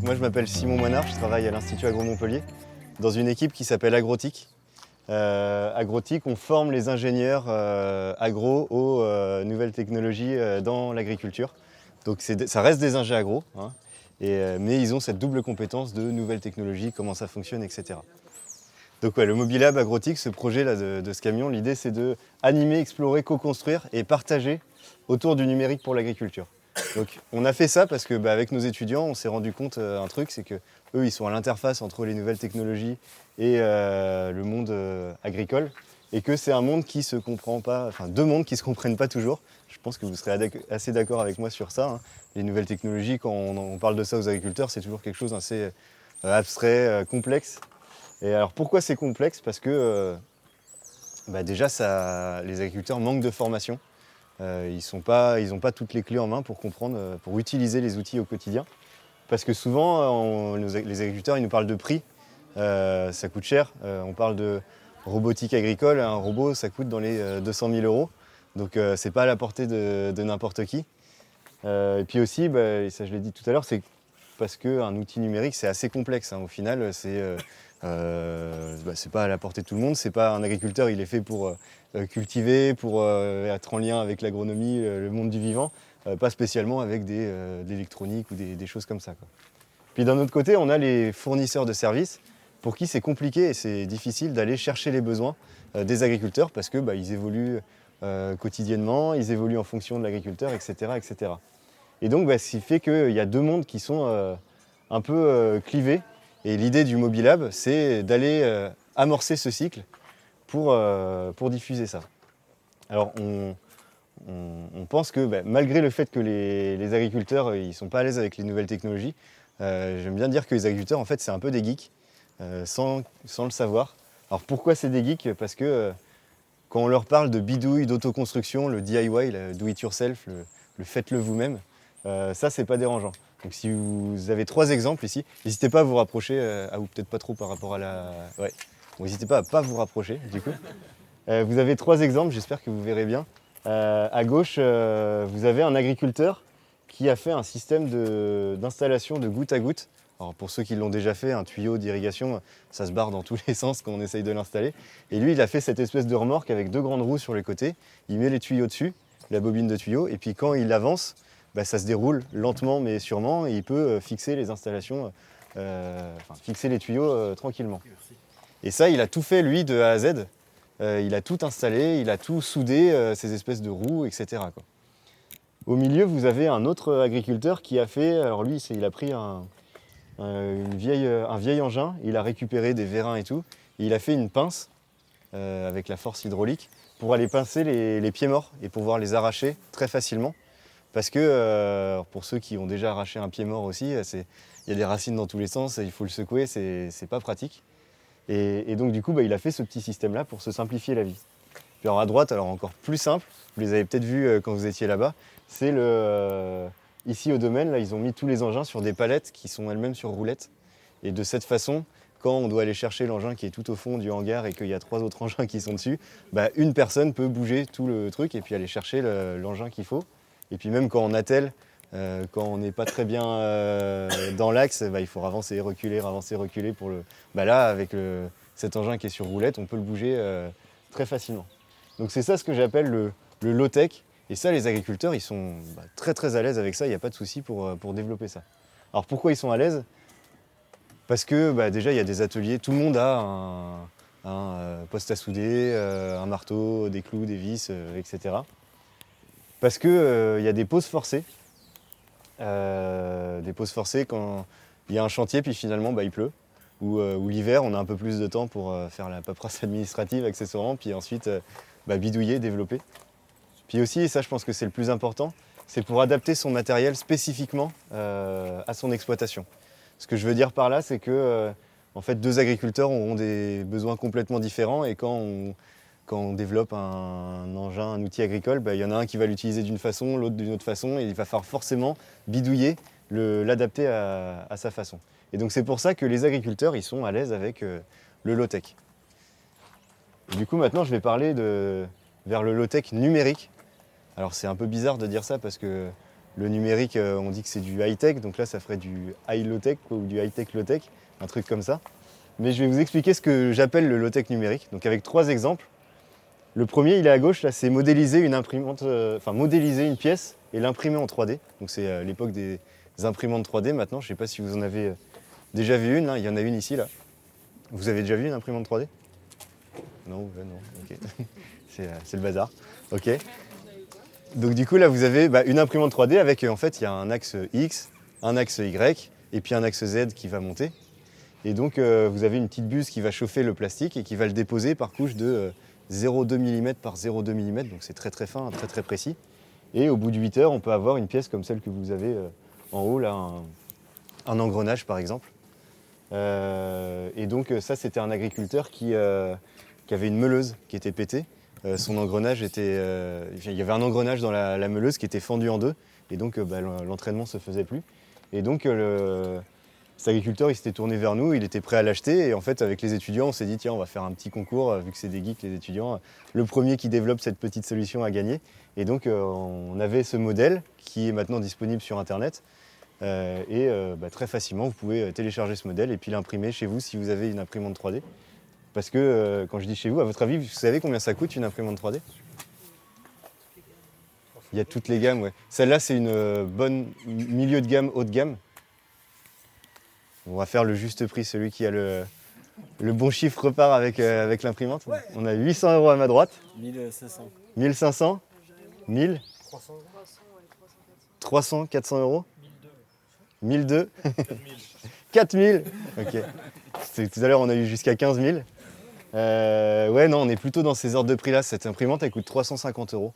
moi je m'appelle Simon Moinard, je travaille à l'Institut Agro Montpellier dans une équipe qui s'appelle Agrotic. Agrotic, on forme les ingénieurs agro aux nouvelles technologies dans l'agriculture. Donc ça reste des ingés agro, hein, mais ils ont cette double compétence de nouvelles technologies, comment ça fonctionne, etc. Donc ouais, le Mobilab Agrotic, ce projet là de ce camion, l'idée c'est de animer, explorer, co-construire et partager autour du numérique pour l'agriculture. Donc on a fait ça parce que avec nos étudiants, on s'est rendu compte un truc, c'est que eux ils sont à l'interface entre les nouvelles technologies et le monde agricole, et que c'est un monde qui se comprend pas, enfin deux mondes qui se comprennent pas toujours. Je pense que vous serez assez d'accord avec moi sur ça, hein. Les nouvelles technologies, quand on parle de ça aux agriculteurs, c'est toujours quelque chose d'assez abstrait, complexe. Et alors pourquoi c'est complexe? Parce que déjà les agriculteurs manquent de formation. Ils n'ont pas toutes les clés en main pour comprendre, pour utiliser les outils au quotidien. Parce que souvent, les agriculteurs ils nous parlent de prix, ça coûte cher. On parle de robotique agricole, un robot ça coûte dans les 200 000 euros. Donc c'est pas à la portée de n'importe qui. Et puis aussi, et ça je l'ai dit tout à l'heure, c'est parce qu'un outil numérique c'est assez complexe, hein. Au final, c'est pas à la portée de tout le monde. C'est pas un agriculteur, il est fait pour cultiver, pour être en lien avec l'agronomie, le monde du vivant, pas spécialement avec de l'électronique ou des choses comme ça, quoi. Puis d'un autre côté, on a les fournisseurs de services pour qui c'est compliqué et c'est difficile d'aller chercher les besoins des agriculteurs parce que ils évoluent quotidiennement, ils évoluent en fonction de l'agriculteur, etc., etc. Et donc, ce qui fait qu'il y a deux mondes qui sont un peu clivés. Et l'idée du Mobilab, c'est d'aller amorcer ce cycle pour diffuser ça. Alors, on pense que malgré le fait que les agriculteurs ils sont pas à l'aise avec les nouvelles technologies, j'aime bien dire que les agriculteurs, en fait, c'est un peu des geeks, sans le savoir. Alors, pourquoi c'est des geeks? Parce que quand on leur parle de bidouille, d'autoconstruction, le DIY, le do it yourself, le faites-le vous-même, ça, c'est pas dérangeant. Donc si vous avez 3 exemples ici, n'hésitez pas à vous rapprocher, ou peut-être pas trop par rapport à la... Ouais, bon, n'hésitez pas à pas vous rapprocher, du coup. Vous avez 3 exemples, j'espère que vous verrez bien. À gauche, vous avez un agriculteur qui a fait un système d'installation de goutte à goutte. Alors pour ceux qui l'ont déjà fait, un tuyau d'irrigation, ça se barre dans tous les sens quand on essaye de l'installer. Et lui, il a fait cette espèce de remorque avec 2 grandes roues sur les côtés. Il met les tuyaux dessus, la bobine de tuyau, et puis quand il avance, ça se déroule lentement mais sûrement, et il peut fixer les installations, fixer les tuyaux tranquillement. Et ça, il a tout fait, lui, de A à Z. Il a tout installé, il a tout soudé, ces espèces de roues, etc., quoi. Au milieu, vous avez un autre agriculteur qui a fait, alors lui, il a pris un vieil engin, il a récupéré des vérins et tout, et il a fait une pince avec la force hydraulique pour aller pincer les pieds morts et pouvoir les arracher très facilement. Parce que pour ceux qui ont déjà arraché un pied mort aussi, il y a des racines dans tous les sens, il faut le secouer, c'est pas pratique. Et donc du coup, il a fait ce petit système-là pour se simplifier la vie. Puis alors à droite, alors encore plus simple, vous les avez peut-être vus quand vous étiez là-bas, c'est ici au domaine, là, ils ont mis tous les engins sur des palettes qui sont elles-mêmes sur roulettes. Et de cette façon, quand on doit aller chercher l'engin qui est tout au fond du hangar et qu'il y a 3 autres engins qui sont dessus, une personne peut bouger tout le truc et puis aller chercher l'engin qu'il faut. Et puis même quand on attelle, quand on n'est pas très bien dans l'axe, il faut avancer, reculer pour le... là, avec cet engin qui est sur roulette, on peut le bouger très facilement. Donc c'est ça ce que j'appelle le low-tech. Et ça, les agriculteurs, ils sont très très à l'aise avec ça, il n'y a pas de souci pour développer ça. Alors pourquoi ils sont à l'aise? Parce que déjà, il y a des ateliers, tout le monde a un poste à souder, un marteau, des clous, des vis, etc. Parce qu'il y a des pauses forcées. Quand il y a un chantier, puis finalement il pleut. Ou l'hiver, on a un peu plus de temps pour faire la paperasse administrative accessoirement, puis ensuite bidouiller, développer. Puis aussi, et ça je pense que c'est le plus important, c'est pour adapter son matériel spécifiquement à son exploitation. Ce que je veux dire par là, c'est que en fait, 2 agriculteurs auront des besoins complètement différents, et quand on développe un engin, un outil agricole, il y en a un qui va l'utiliser d'une façon, l'autre d'une autre façon, et il va falloir forcément bidouiller, l'adapter à sa façon. Et donc c'est pour ça que les agriculteurs, ils sont à l'aise avec le low-tech. Du coup, maintenant, je vais parler vers le low-tech numérique. Alors c'est un peu bizarre de dire ça parce que Le numérique, on dit que c'est du high-tech, donc là ça ferait du high-low-tech ou du high-tech low-tech, un truc comme ça. Mais je vais vous expliquer ce que j'appelle le low-tech numérique, donc avec 3 exemples. Le premier, il est à gauche, là c'est modéliser une imprimante, modéliser une pièce et l'imprimer en 3D. Donc c'est l'époque des imprimantes 3D maintenant, je ne sais pas si vous en avez déjà vu une, hein. Il y en a une ici là. Vous avez déjà vu une imprimante 3D? Non, non, ok. C'est le bazar. Ok. Donc du coup là vous avez une imprimante 3D avec en fait il y a un axe X, un axe Y et puis un axe Z qui va monter. Et donc vous avez une petite buse qui va chauffer le plastique et qui va le déposer par couche de 0,2 mm par 0,2 mm, donc c'est très très fin, très très précis. Et au bout de 8 heures, on peut avoir une pièce comme celle que vous avez en haut, là, un engrenage par exemple. Et donc ça, c'était un agriculteur qui avait une meuleuse qui était pétée. Son engrenage était... il y avait un engrenage dans la meuleuse qui était fendu en deux, et donc l'entraînement ne se faisait plus. Et donc cet agriculteur, il s'était tourné vers nous, il était prêt à l'acheter, et en fait avec les étudiants, on s'est dit tiens, on va faire un petit concours, vu que c'est des geeks les étudiants, le premier qui développe cette petite solution a gagné. Et donc on avait ce modèle qui est maintenant disponible sur internet, très facilement vous pouvez télécharger ce modèle et puis l'imprimer chez vous si vous avez une imprimante 3D. Parce que quand je dis chez vous, à votre avis, vous savez combien ça coûte une imprimante 3D? Il y a toutes les gammes, ouais. Celle-là c'est une bonne milieu de gamme, haut de gamme. On va faire le juste prix, celui qui a le bon chiffre repart avec l'imprimante. Ouais. On a 800 € à ma droite. 1500. 1500. 1000. 300. 300, 400 €. 1002. 4000. Ok. Tout à l'heure, on a eu jusqu'à 15 000. Ouais, non, on est plutôt dans ces ordres de prix-là. Cette imprimante, elle coûte 350 €.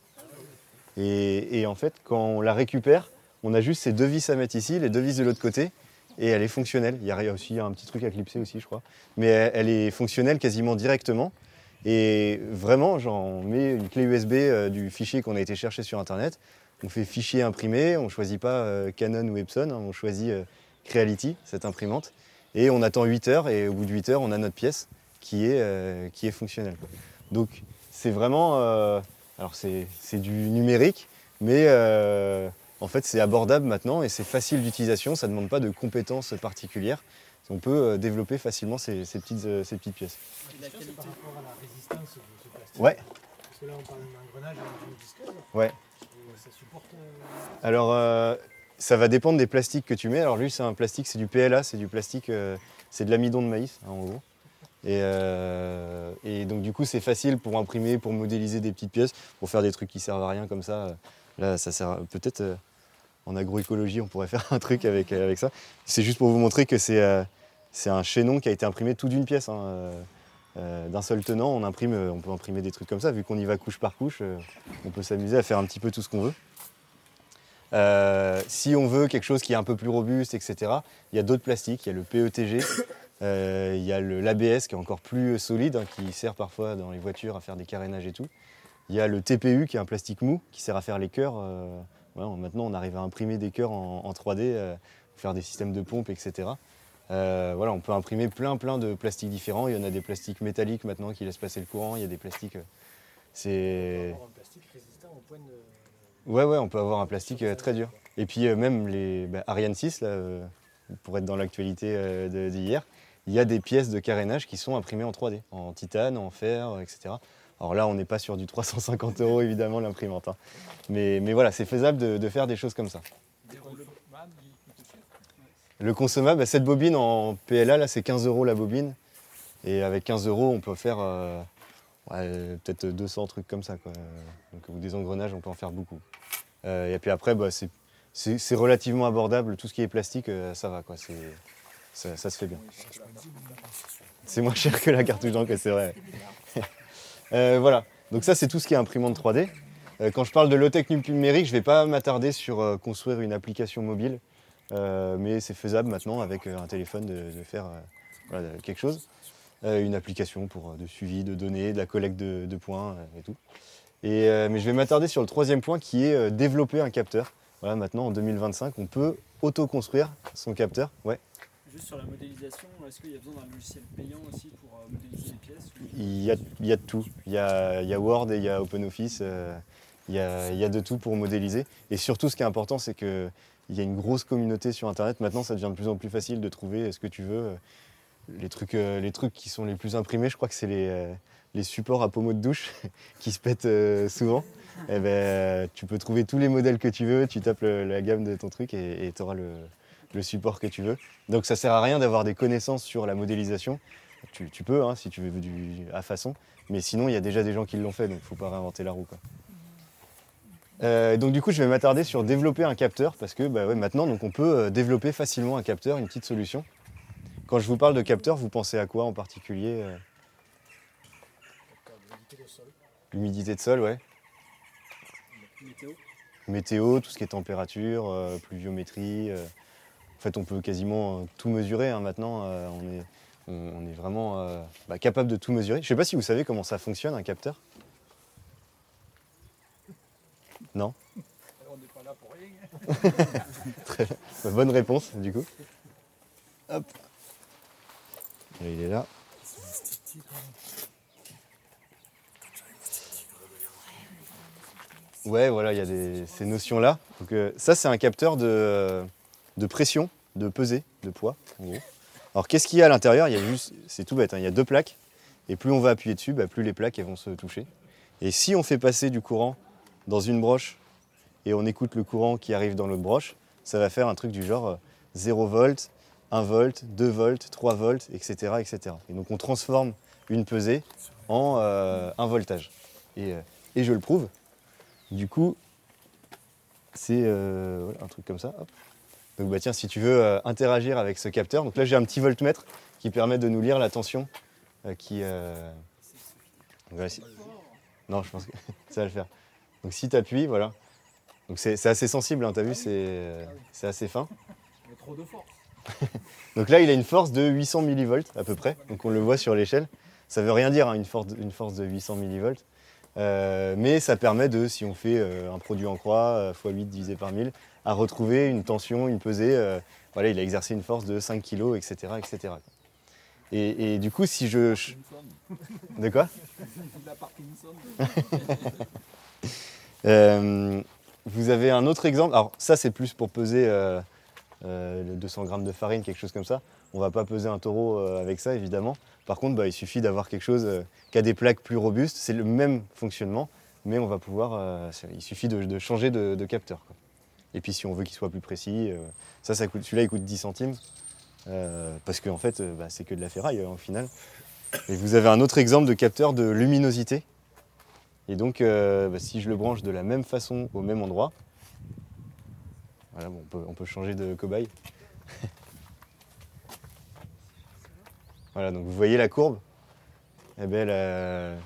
Et en fait, quand on la récupère, on a juste ces 2 vis à mettre ici, les 2 vis de l'autre côté. Et elle est fonctionnelle. Il y a aussi un petit truc à clipser aussi, je crois. Mais elle est fonctionnelle quasiment directement. Et vraiment, on met une clé USB du fichier qu'on a été chercher sur Internet. On fait fichier imprimé, on ne choisit pas Canon ou Epson, hein, on choisit Creality, cette imprimante. Et on attend 8 heures, et au bout de 8 heures, on a notre pièce qui est fonctionnelle. Donc c'est vraiment... alors c'est du numérique, mais en fait c'est abordable maintenant et c'est facile d'utilisation, ça ne demande pas de compétences particulières. On peut développer facilement ces petites pièces. Et la qualité par rapport à la résistance de ce plastique. Ouais. Parce que là on parle d'un engrenage avec une disqueuse. Ouais. Et ça supporte. Alors ça va dépendre des plastiques que tu mets. Alors lui c'est un plastique, c'est du PLA, c'est du plastique, c'est de l'amidon de maïs hein, en gros. Et donc du coup c'est facile pour imprimer, pour modéliser des petites pièces, pour faire des trucs qui servent à rien comme ça. Là ça sert peut-être en agroécologie on pourrait faire un truc avec ça. C'est juste pour vous montrer que c'est un chaînon qui a été imprimé tout d'une pièce. Hein. D'un seul tenant on peut imprimer des trucs comme ça, vu qu'on y va couche par couche, on peut s'amuser à faire un petit peu tout ce qu'on veut. Si on veut quelque chose qui est un peu plus robuste, etc., il y a d'autres plastiques, il y a le PETG. Il y a l'ABS qui est encore plus solide, hein, qui sert parfois dans les voitures à faire des carénages et tout. Il y a le TPU qui est un plastique mou qui sert à faire les cœurs. Voilà, maintenant on arrive à imprimer des cœurs en 3D, faire des systèmes de pompe, etc. Voilà, on peut imprimer plein de plastiques différents. Il y en a des plastiques métalliques maintenant qui laissent passer le courant. Il y a des plastiques... c'est... Un plastique résistant au point de... Ouais, on peut avoir un plastique très dur. Et puis même les Ariane 6, là, pour être dans l'actualité d'hier, il y a des pièces de carénage qui sont imprimées en 3D, en titane, en fer, etc. Alors là, on n'est pas sur du 350 € évidemment l'imprimante. Hein. Mais voilà, c'est faisable de faire des choses comme ça. Le consommable, cette bobine en PLA, là, c'est 15 € la bobine. Et avec 15 €, on peut faire peut-être 200 trucs comme ça. Quoi. Donc des engrenages, on peut en faire beaucoup. Et puis après, c'est relativement abordable. Tout ce qui est plastique, ça va. Quoi. Ça se fait bien. C'est moins cher que la cartouche d'encre, c'est vrai. Voilà, donc ça c'est tout ce qui est imprimante 3D. Quand je parle de low-tech numérique, je ne vais pas m'attarder sur construire une application mobile, mais c'est faisable maintenant avec un téléphone de faire quelque chose. Une application pour de suivi de données, de la collecte de points et tout. Mais je vais m'attarder sur le troisième point qui est développer un capteur. Voilà, maintenant en 2025, on peut auto-construire son capteur. Ouais. Juste sur la modélisation, est-ce qu'il y a besoin d'un logiciel payant aussi pour modéliser les pièces ou... Il y a de tout. Il y a Word et il y a OpenOffice. il y a de tout pour modéliser. Et surtout, ce qui est important, c'est qu'il y a une grosse communauté sur Internet. Maintenant, ça devient de plus en plus facile de trouver ce que tu veux. Les trucs qui sont les plus imprimés, je crois que c'est les supports à pommeau de douche qui se pètent souvent. Et tu peux trouver tous les modèles que tu veux, tu tapes la gamme de ton truc et tu auras le support que tu veux. Donc ça sert à rien d'avoir des connaissances sur la modélisation. Tu peux, hein, si tu veux à façon, mais sinon il y a déjà des gens qui l'ont fait, donc il ne faut pas réinventer la roue, quoi. Donc du coup je vais m'attarder sur développer un capteur, parce que maintenant donc, on peut développer facilement un capteur, une petite solution. Quand je vous parle de capteur, vous pensez à quoi en particulier? L'humidité de sol. L'humidité de sol, ouais. Météo. Météo, tout ce qui est température, pluviométrie. En fait, on peut quasiment tout mesurer, hein, maintenant. On est vraiment capable de tout mesurer. Je ne sais pas si vous savez comment ça fonctionne, un capteur. Non? On n'est pas là pour rien. Très bien. Bonne réponse, du coup. Hop. Et il est là. Ouais, voilà, il y a ces notions-là. Donc, ça, c'est un capteur de pression, de pesée, de poids, en gros. Alors, qu'est-ce qu'il y a à l'intérieur? C'est tout bête, hein, il y a deux plaques. Et plus on va appuyer dessus, plus les plaques elles vont se toucher. Et si on fait passer du courant dans une broche et on écoute le courant qui arrive dans l'autre broche, ça va faire un truc du genre 0 volts, 1 volt, 2 volts, 3 volts, etc., etc. Et donc, on transforme une pesée en un voltage. Et je le prouve. Du coup, c'est un truc comme ça. Hop. Donc tiens, si tu veux interagir avec ce capteur, donc là j'ai un petit voltmètre qui permet de nous lire la tension Non, je pense que ça va le faire. Donc si tu appuies, voilà. Donc c'est assez sensible, hein, tu as vu, c'est assez fin. Il y a trop de force. Donc là, il a une force de 800 millivolts à peu près. Donc on le voit sur l'échelle. Ça veut rien dire, hein, une force de 800 millivolts. Mais ça permet de, si on fait un produit en croix, x8 divisé par 1000, à retrouver une tension, une pesée. Voilà, il a exercé une force de 5 kg, etc. etc. Et du coup, si je... De quoi? La Parkinson. Vous avez un autre exemple. Alors ça, c'est plus pour peser 200 grammes de farine, quelque chose comme ça. On ne va pas peser un taureau avec ça, évidemment. Par contre, il suffit d'avoir quelque chose qui a des plaques plus robustes. C'est le même fonctionnement, mais on va pouvoir... il suffit de changer de capteur, quoi. Et puis si on veut qu'il soit plus précis, celui-là il coûte 10 centimes. Parce qu'en fait, c'est que de la ferraille au final. Et vous avez un autre exemple de capteur de luminosité. Et donc, si je le branche de la même façon au même endroit, voilà, bon, on peut changer de cobaye. Voilà, donc vous voyez la courbe. Eh ben,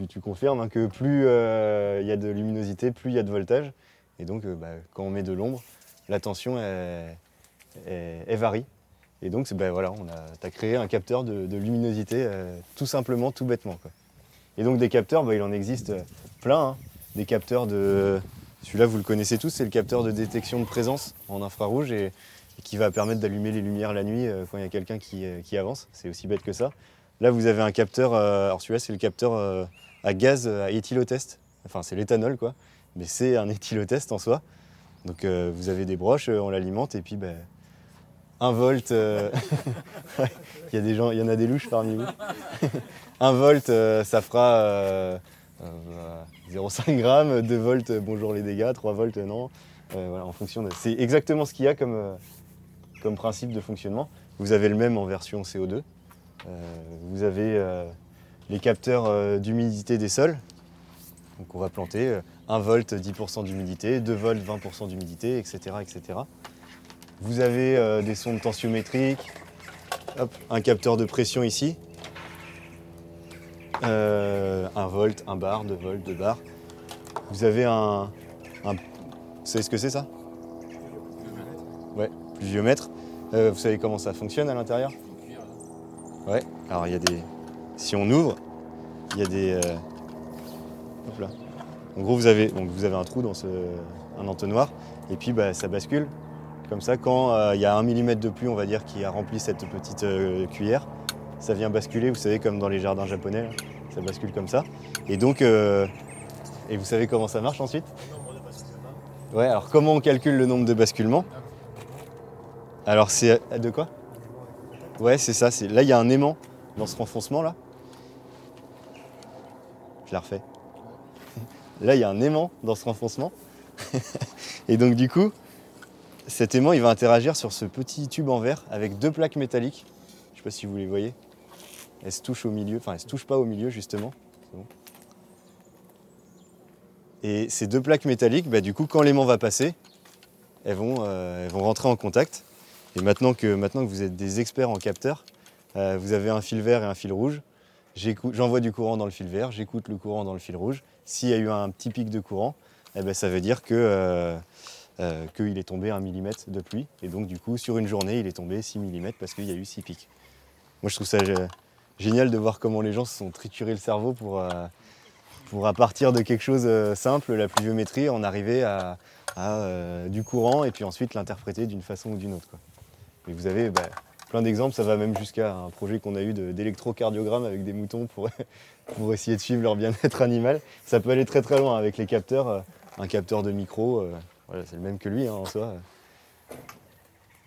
tu confirmes, hein, que plus il y a de luminosité, plus il y a de voltage. Et donc, quand on met de l'ombre, la tension elle varie. Et donc, voilà, tu as créé un capteur de luminosité, tout simplement, tout bêtement, quoi. Et donc, des capteurs, il en existe plein, hein. Des capteurs de... Celui-là, vous le connaissez tous, c'est le capteur de détection de présence en infrarouge et qui va permettre d'allumer les lumières la nuit quand il y a quelqu'un qui avance. C'est aussi bête que ça. Là, vous avez un capteur... alors, celui-là, c'est le capteur à gaz à éthylotest. Enfin, c'est l'éthanol, quoi. Mais c'est un éthylotest en soi. Donc, vous avez des broches, on l'alimente et puis... 1 volt, il y en a des louches parmi vous. 1 volt, ça fera 0,5 grammes, 2 volts, bonjour les dégâts, 3 volts, non. Voilà, en fonction de... C'est exactement ce qu'il y a comme principe de fonctionnement. Vous avez le même en version CO2. Vous avez les capteurs d'humidité des sols. Donc on va planter 1 volt, 10% d'humidité, 2 volts, 20% d'humidité, etc., etc. Vous avez des sondes tensiométriques, hop, un capteur de pression ici, 1 volt, 1 bar, 2 volts, 2 bars. Vous avez vous savez ce que c'est ça? Ouais, pluviomètre. Vous savez comment ça fonctionne à l'intérieur? Ouais, alors il y a des... Si on ouvre, il y a des... Hop là. En gros, vous avez un trou dans un entonnoir, et puis ça bascule. Comme ça, quand il y a 1 millimètre de pluie, on va dire, qui a rempli cette petite cuillère, ça vient basculer, vous savez, comme dans les jardins japonais, là, ça bascule comme ça. Et donc, Et vous savez comment ça marche ensuite? Le nombre de basculements. Ouais, alors comment on calcule le nombre de basculements? Alors c'est de quoi? Ouais, c'est ça. Là, il y a un aimant dans ce renfoncement là. Je la refais. Là, il y a un aimant dans ce renfoncement. Et donc du coup, cet aimant, il va interagir sur ce petit tube en verre avec deux plaques métalliques. Je sais pas si vous les voyez. Elles se touchent au milieu, enfin elles se touchent pas au milieu justement. C'est bon. Et ces deux plaques métalliques, bah, du coup, quand l'aimant va passer, elles vont rentrer en contact. Et maintenant que vous êtes des experts en capteurs, vous avez un fil vert et un fil rouge. J'envoie du courant dans le fil vert, j'écoute le courant dans le fil rouge. S'il y a eu un petit pic de courant, eh ben, ça veut dire qu'il est tombé 1 millimètre de pluie. Et donc du coup, sur une journée, il est tombé 6 millimètres parce qu'il y a eu 6 pics. Moi, je trouve ça génial de voir comment les gens se sont triturés le cerveau pour à partir de quelque chose simple, la pluviométrie, en arriver à du courant et puis ensuite l'interpréter d'une façon ou d'une autre, quoi. Et vous avez plein d'exemples, ça va même jusqu'à un projet qu'on a eu d'électrocardiogramme avec des moutons pour essayer de suivre leur bien-être animal. Ça peut aller très très loin avec les capteurs, un capteur de micro, voilà, c'est le même que lui en soi.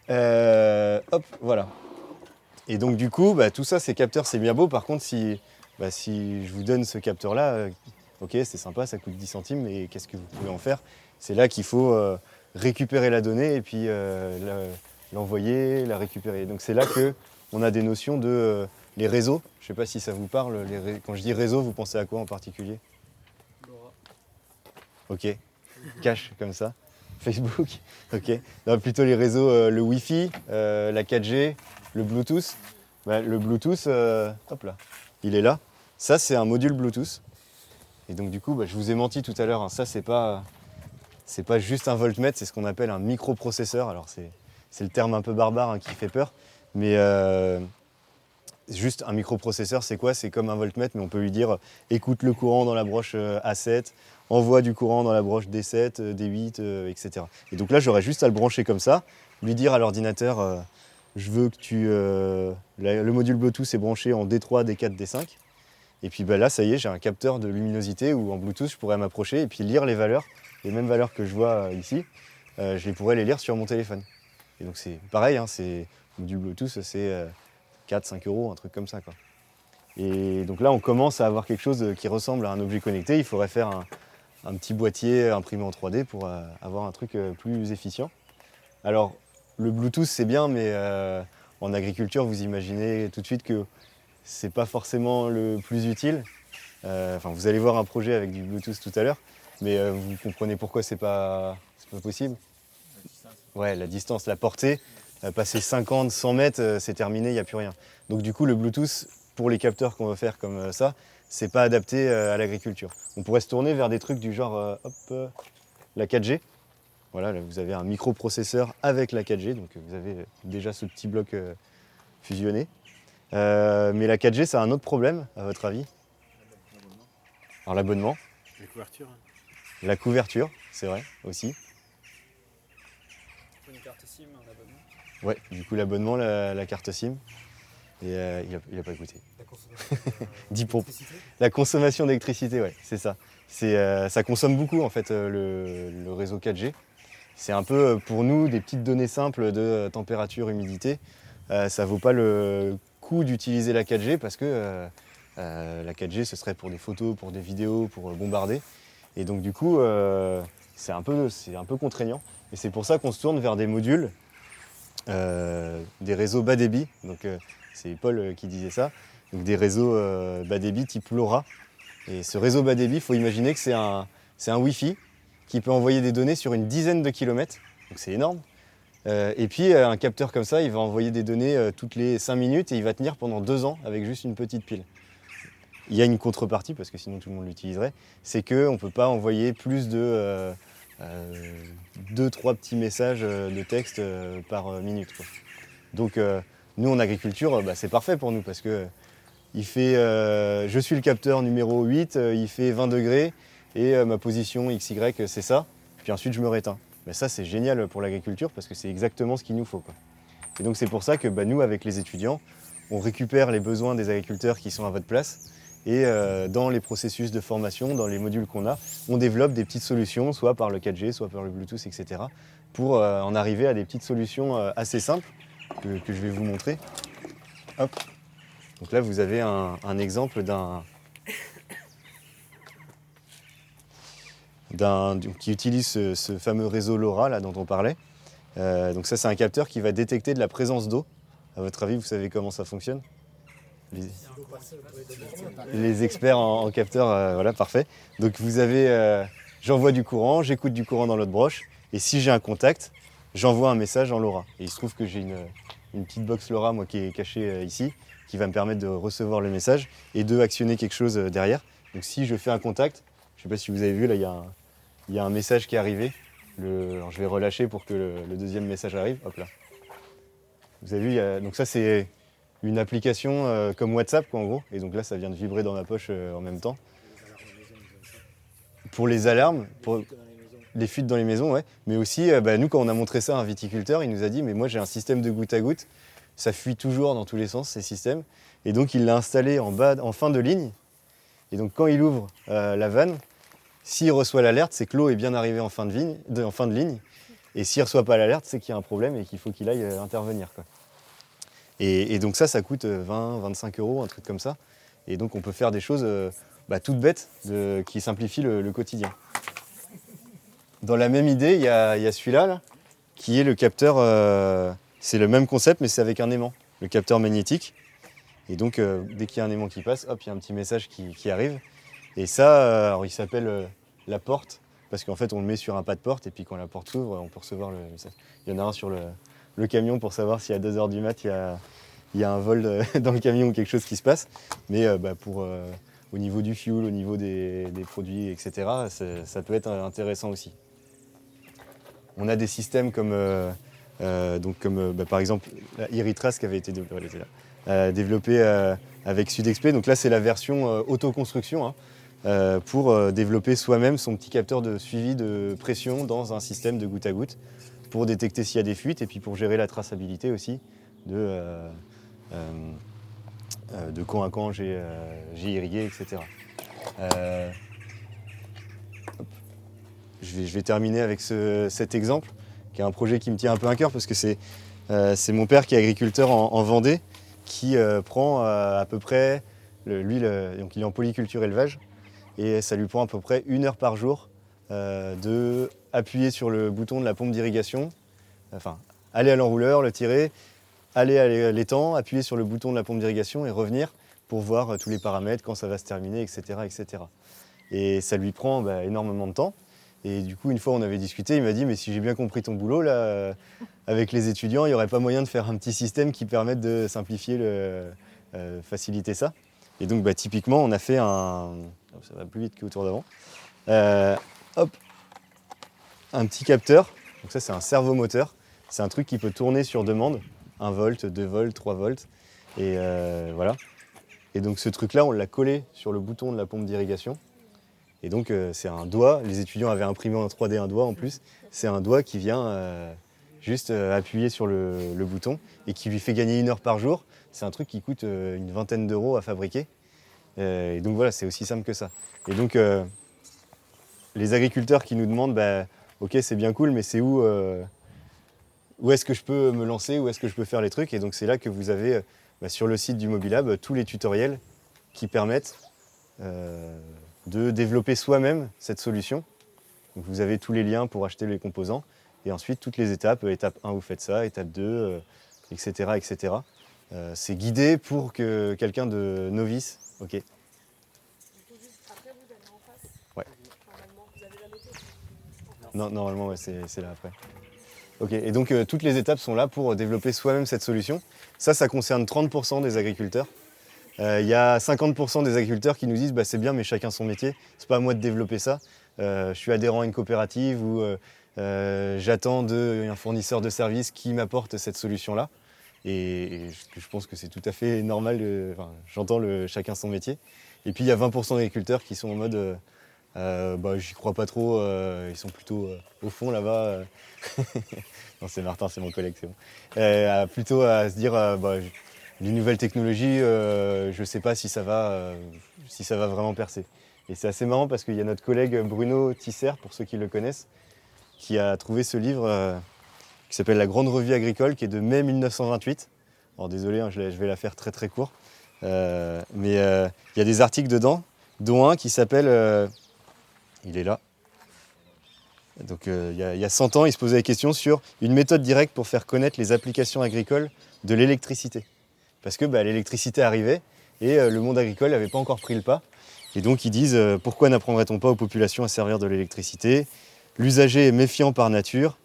Hop, voilà. Et donc du coup, tout ça, ces capteurs, c'est bien beau. Par contre, si je vous donne ce capteur-là, ok, c'est sympa, ça coûte 10 centimes, mais qu'est-ce que vous pouvez en faire? C'est là qu'il faut récupérer la donnée et puis l'envoyer, la récupérer. Donc c'est là qu'on a des notions de les réseaux. Je ne sais pas si ça vous parle. Quand je dis réseau, vous pensez à quoi en particulier? Laura. Ok, cache comme ça. Facebook, ok. Non, plutôt les réseaux, le Wi-Fi, la 4G, le Bluetooth. Le Bluetooth, hop là, il est là. Ça, c'est un module Bluetooth. Et donc du coup, je vous ai menti tout à l'heure, hein. Ça, c'est pas juste un voltmètre, c'est ce qu'on appelle un microprocesseur. Alors c'est le terme un peu barbare, hein, qui fait peur. Mais juste un microprocesseur, c'est quoi? C'est comme un voltmètre, mais on peut lui dire écoute le courant dans la broche A7, envoie du courant dans la broche D7, D8, etc. Et donc là, j'aurais juste à le brancher comme ça, lui dire à l'ordinateur je veux que le module Bluetooth est branché en D3, D4, D5. Et puis là, ça y est, j'ai un capteur de luminosité où en Bluetooth, je pourrais m'approcher et puis lire les valeurs, les mêmes valeurs que je vois ici, je pourrais les lire sur mon téléphone. Et donc c'est pareil, hein, du Bluetooth, c'est 4-5 euros, un truc comme ça, quoi. Et donc là, on commence à avoir quelque chose qui ressemble à un objet connecté. Il faudrait faire un petit boîtier imprimé en 3D pour avoir un truc plus efficient. Alors, le Bluetooth, c'est bien, mais en agriculture, vous imaginez tout de suite que c'est pas forcément le plus utile. Vous allez voir un projet avec du Bluetooth tout à l'heure, mais vous comprenez pourquoi c'est pas possible. Ouais, la distance, la portée, passer 50, 100 mètres, c'est terminé, il n'y a plus rien. Donc du coup, le Bluetooth, pour les capteurs qu'on va faire comme ça, c'est pas adapté à l'agriculture. On pourrait se tourner vers des trucs du genre, la 4G. Voilà, là, vous avez un microprocesseur avec la 4G, donc vous avez déjà ce petit bloc fusionné. Mais la 4G, ça a un autre problème, à votre avis? Alors l'abonnement. La couverture. La couverture, c'est vrai, aussi. Une carte SIM, un abonnement. Ouais, du coup l'abonnement, la carte SIM. Et il a pas écouté. La consommation 10 pompes. d'électricité. La consommation d'électricité, ouais, c'est ça. Ça consomme beaucoup en fait le réseau 4G. C'est un peu pour nous des petites données simples de température, humidité. Ça vaut pas le coup d'utiliser la 4G parce que la 4G ce serait pour des photos, pour des vidéos, pour bombarder. Et donc du coup c'est un peu contraignant. Et c'est pour ça qu'on se tourne vers des modules, des réseaux bas débit. Donc c'est Paul qui disait ça. Donc des réseaux bas débit type LoRa. Et ce réseau bas débit, il faut imaginer que c'est un Wi-Fi qui peut envoyer des données sur une dizaine de kilomètres. Donc c'est énorme. Et puis un capteur comme ça, il va envoyer des données toutes les 5 minutes et il va tenir pendant 2 ans avec juste une petite pile. Il y a une contrepartie, parce que sinon tout le monde l'utiliserait, c'est qu'on ne peut pas envoyer plus de 2-3 petits messages de texte par minute, quoi. Donc nous en agriculture, c'est parfait pour nous parce que je suis le capteur numéro 8, il fait 20 degrés et ma position XY c'est ça, puis ensuite je me réteins. Mais ça c'est génial pour l'agriculture parce que c'est exactement ce qu'il nous faut, quoi. Et donc c'est pour ça que nous avec les étudiants, on récupère les besoins des agriculteurs qui sont à votre place Et dans les processus de formation, dans les modules qu'on a, on développe des petites solutions, soit par le 4G, soit par le Bluetooth, etc. pour en arriver à des petites solutions assez simples que je vais vous montrer. Hop. Donc là, vous avez un exemple qui utilise ce fameux réseau LoRa là, dont on parlait. Donc ça, c'est un capteur qui va détecter de la présence d'eau. À votre avis, vous savez comment ça fonctionne ? Les experts en capteur, voilà, parfait. Donc vous avez, j'envoie du courant, j'écoute du courant dans l'autre broche, et si j'ai un contact, j'envoie un message en LoRa. Et il se trouve que j'ai une petite box LoRa, moi, qui est cachée ici, qui va me permettre de recevoir le message et de actionner quelque chose derrière. Donc si je fais un contact, je ne sais pas si vous avez vu, là, il y a un message qui est arrivé. Alors, je vais relâcher pour que le deuxième message arrive. Hop là. Vous avez vu, donc ça c'est une application comme WhatsApp, quoi, en gros. Et donc là, ça vient de vibrer dans ma poche en même temps. Pour les alarmes, pour les fuites dans les maisons, ouais. Mais aussi, nous, quand on a montré ça à un viticulteur, il nous a dit « Mais moi, j'ai un système de goutte à goutte. Ça fuit toujours dans tous les sens, ces systèmes. » Et donc, il l'a installé en fin de ligne. Et donc, quand il ouvre la vanne, s'il reçoit l'alerte, c'est que l'eau est bien arrivée en fin de ligne. Et s'il ne reçoit pas l'alerte, c'est qu'il y a un problème et qu'il faut qu'il aille intervenir, quoi. Et donc ça coûte 20, 25 €, un truc comme ça. Et donc on peut faire des choses toutes bêtes qui simplifient le quotidien. Dans la même idée, il y a celui-là, là, qui est le capteur, c'est le même concept, mais c'est avec un aimant, le capteur magnétique. Et donc dès qu'il y a un aimant qui passe, hop, il y a un petit message qui arrive. Et ça, alors, il s'appelle la porte, parce qu'en fait on le met sur un pas de porte, et puis quand la porte s'ouvre, on peut recevoir le message. Il y en a un sur le camion pour savoir si à 2 h du mat, il y a un vol dans le camion ou quelque chose qui se passe. Mais au niveau du fuel, au niveau des produits, etc., ça peut être intéressant aussi. On a des systèmes comme par exemple la Iritrace qui avait été développée avec Sudexp. Donc là, c'est la version autoconstruction pour développer soi-même son petit capteur de suivi de pression dans un système de goutte à goutte pour détecter s'il y a des fuites et puis pour gérer la traçabilité aussi de quand à quand j'ai irrigué, etc. Je vais terminer avec cet exemple, qui est un projet qui me tient un peu à cœur, parce que c'est mon père qui est agriculteur en Vendée, qui prend à peu près, donc il est en polyculture élevage, et ça lui prend à peu près 1 heure par jour de appuyer sur le bouton de la pompe d'irrigation, enfin aller à l'enrouleur, le tirer, aller à l'étang, appuyer sur le bouton de la pompe d'irrigation et revenir pour voir tous les paramètres, quand ça va se terminer, etc. etc. Et ça lui prend énormément de temps. Et du coup, une fois on avait discuté, il m'a dit « Mais si j'ai bien compris ton boulot, là, avec les étudiants, il n'y aurait pas moyen de faire un petit système qui permette de simplifier, faciliter ça ?» Et donc typiquement, on a fait ça va plus vite qu'autour d'avant. Un petit capteur. Donc ça, c'est un servomoteur. C'est un truc qui peut tourner sur demande. 1 volt, 2 volts, 3 volts. Et voilà. Et donc ce truc-là, on l'a collé sur le bouton de la pompe d'irrigation. Et donc c'est un doigt. Les étudiants avaient imprimé en 3D un doigt en plus. C'est un doigt qui vient juste appuyer sur le bouton et qui lui fait gagner 1 heure par jour. C'est un truc qui coûte une vingtaine d'euros à fabriquer. Et donc voilà, c'est aussi simple que ça. Et donc les agriculteurs qui nous demandent ok, c'est bien cool, mais c'est où est-ce que je peux me lancer, où est-ce que je peux faire les trucs? Et donc c'est là que vous avez sur le site du Mobilab tous les tutoriels qui permettent de développer soi-même cette solution. Donc vous avez tous les liens pour acheter les composants et ensuite toutes les étapes. Étape 1, vous faites ça, étape 2, etc. etc. C'est guidé pour que quelqu'un de novice. Ok. Après, vous allez en face. Ouais. Normalement, vous avez la méthode. Non, normalement, ouais, c'est là après. Ok, et donc toutes les étapes sont là pour développer soi-même cette solution. Ça concerne 30% des agriculteurs. Il y a 50% des agriculteurs qui nous disent c'est bien, mais chacun son métier. C'est pas à moi de développer ça. Je suis adhérent à une coopérative ou j'attends un fournisseur de services qui m'apporte cette solution-là. Et je pense que c'est tout à fait normal. J'entends chacun son métier. Et puis il y a 20% d'agriculteurs qui sont en mode j'y crois pas trop, ils sont plutôt au fond là-bas. Non, c'est Martin, c'est mon collègue, c'est bon. Plutôt à se dire les nouvelles technologies, je ne sais pas si ça va vraiment percer. Et c'est assez marrant parce qu'il y a notre collègue Bruno Tisser, pour ceux qui le connaissent, qui a trouvé ce livre qui s'appelle La Grande Revue agricole, qui est de mai 1928. Alors désolé, hein, je vais la faire très très court. Mais il y a des articles dedans, dont un qui s'appelle... il est là. Donc il y a 100 ans, il se posait la question sur une méthode directe pour faire connaître les applications agricoles de l'électricité. Parce que l'électricité arrivait et le monde agricole n'avait pas encore pris le pas. Et donc ils disent pourquoi n'apprendrait-on pas aux populations à servir de l'électricité? L'usager est méfiant par nature.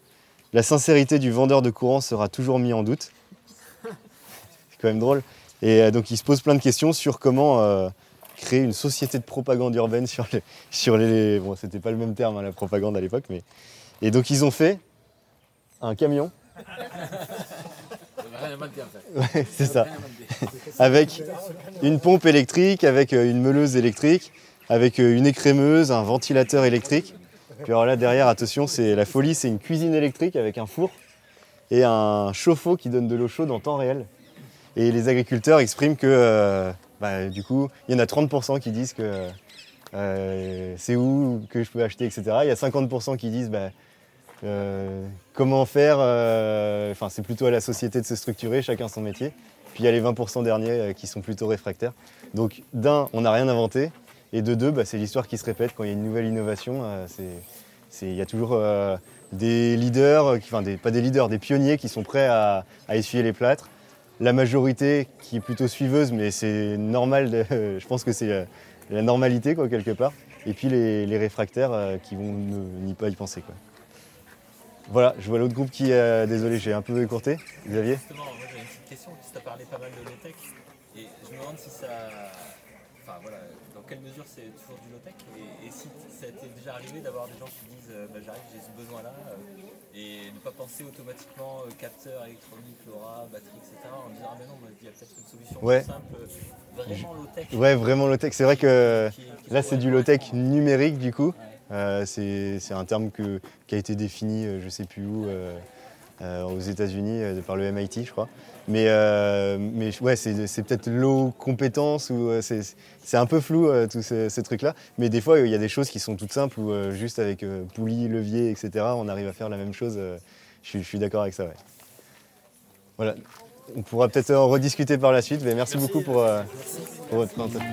La sincérité du vendeur de courant sera toujours mise en doute. C'est quand même drôle. Et donc ils se posent plein de questions sur comment créer une société de propagande urbaine sur les... Bon, c'était pas le même terme, hein, la propagande à l'époque, mais... Et donc ils ont fait un camion. Rien à manquer en fait. Ouais, c'est ça. Avec une pompe électrique, avec une meuleuse électrique, avec une écrémeuse, un ventilateur électrique. Puis alors là derrière, attention, c'est la folie, c'est une cuisine électrique avec un four et un chauffe-eau qui donne de l'eau chaude en temps réel. Et les agriculteurs expriment que du coup, il y en a 30% qui disent que c'est où que je peux acheter, etc. Il y a 50% qui disent comment faire, c'est plutôt à la société de se structurer, chacun son métier. Puis il y a les 20% derniers qui sont plutôt réfractaires. Donc d'un, on n'a rien inventé, et de deux, c'est l'histoire qui se répète. Quand il y a une nouvelle innovation, il y a toujours des leaders, pas des leaders, des pionniers qui sont prêts à essuyer les plâtres. La majorité qui est plutôt suiveuse, mais c'est normal, je pense que c'est la normalité quoi, quelque part. Et puis les réfractaires qui vont n'y pas y penser. Quoi. Voilà, je vois l'autre groupe qui... désolé, j'ai un peu écourté. Xavier? Justement, moi j'avais une petite question, puisque tu as parlé pas mal de low-tech, et je me demande si ça... Enfin voilà, dans quelle mesure c'est toujours du low-tech, et si ça t'est déjà arrivé d'avoir des gens qui disent j'arrive, j'ai ce besoin-là, et ne pas penser automatiquement capteur électronique, LoRa, batterie, etc., en disant mais non, il y a peut-être une solution Ouais. plus simple, vraiment low-tech. Ouais, vraiment low-tech. C'est vrai que là c'est du low-tech numérique du coup. C'est un terme qui a été défini, je ne sais plus où, aux États-Unis par le MIT, je crois. Mais ouais, c'est peut-être low compétence ou c'est un peu flou tous ces trucs-là. Mais des fois, il y a des choses qui sont toutes simples où juste avec poulie, levier, etc., on arrive à faire la même chose. Je suis d'accord avec ça. Ouais. Voilà. On pourra peut-être en rediscuter par la suite. Mais merci beaucoup pour votre présentation.